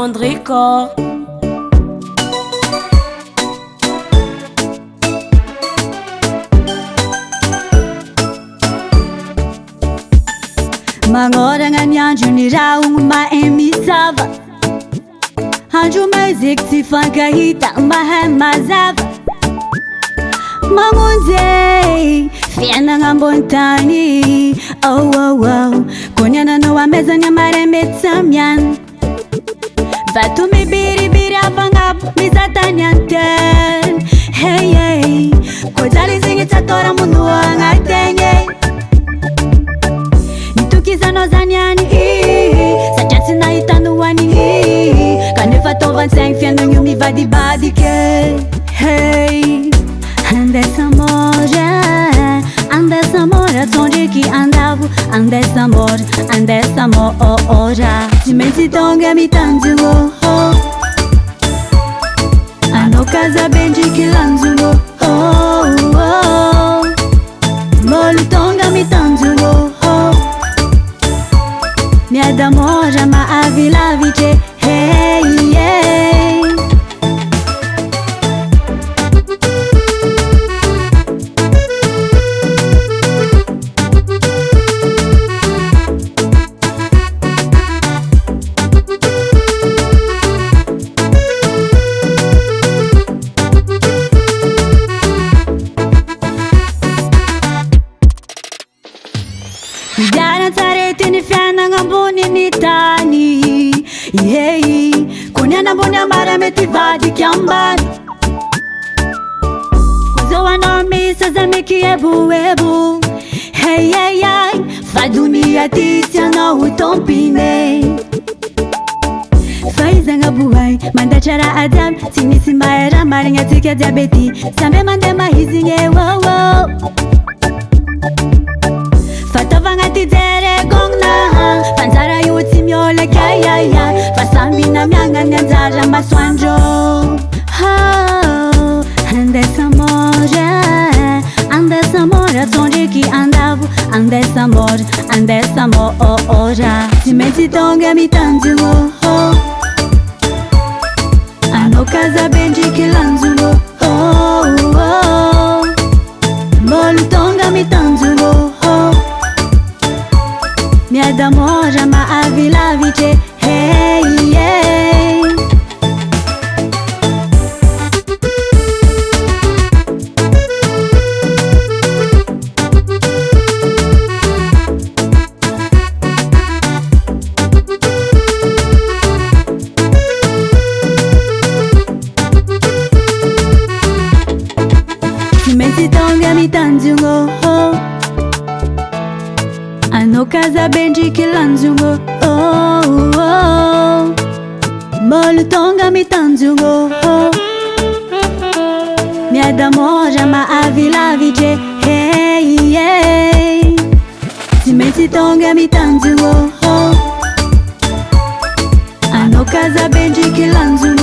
Andrico. Magnoragna ny andro ny raha ogno mahay misava, andro maizeko tsy fankahita mahay mazava, mamonjy fiainagna ambony tany. Oh oh oh, kony ananao amezany amare mety samiana, vato mibiribiri avagnabo mizatany anteny. Hey hey, kojaly zegny tsy atao monoa agnategny, nitokizanao zany any satria tsy nahitanao anigny, kanefa ataovan-tsaigny fiainagna io mivadibadike. Hey, andesa mora tsondriky andavo, andesa mora tsy maintsy tonga mitanjogno, anao kazabendriky lanjogno, molo tonga mitanjogno, miada mora maavilavitry. Hey yeah, midiana tsarety ny fiainagna ambony tany. Hey, kony anambony ambara mety vadika ambany, zao anao misa za meky eboebo. Hey hey hey, fa dunia ty tsy anao tompine, fahaizagna bohay mandatra raha jiaby, tsy misy mahay raha marigna atsika jiaby ety, samby mandeha mahizigny. Oh oh, fataovagna ty jeregogna, fanjara io tsy miolaka yaya, fa samby namiagna ny anjara masoandro. Oh, andesa mora tsondriky andavo, andesa mora tsy maintsy tonga mitanjogno, anao kazabendriky lanjogno, molo tonga mitanjogno, miada mora maavilavitry. Hey yeah, tsy maintsy tonga mitanjogno, anao kazabendriky lanjogno, molo tonga mitanjogno, miada mora maavilavitry. Hey yeah, tsy maintsy tonga mitanjogno, anao kazabendriky lanjogno.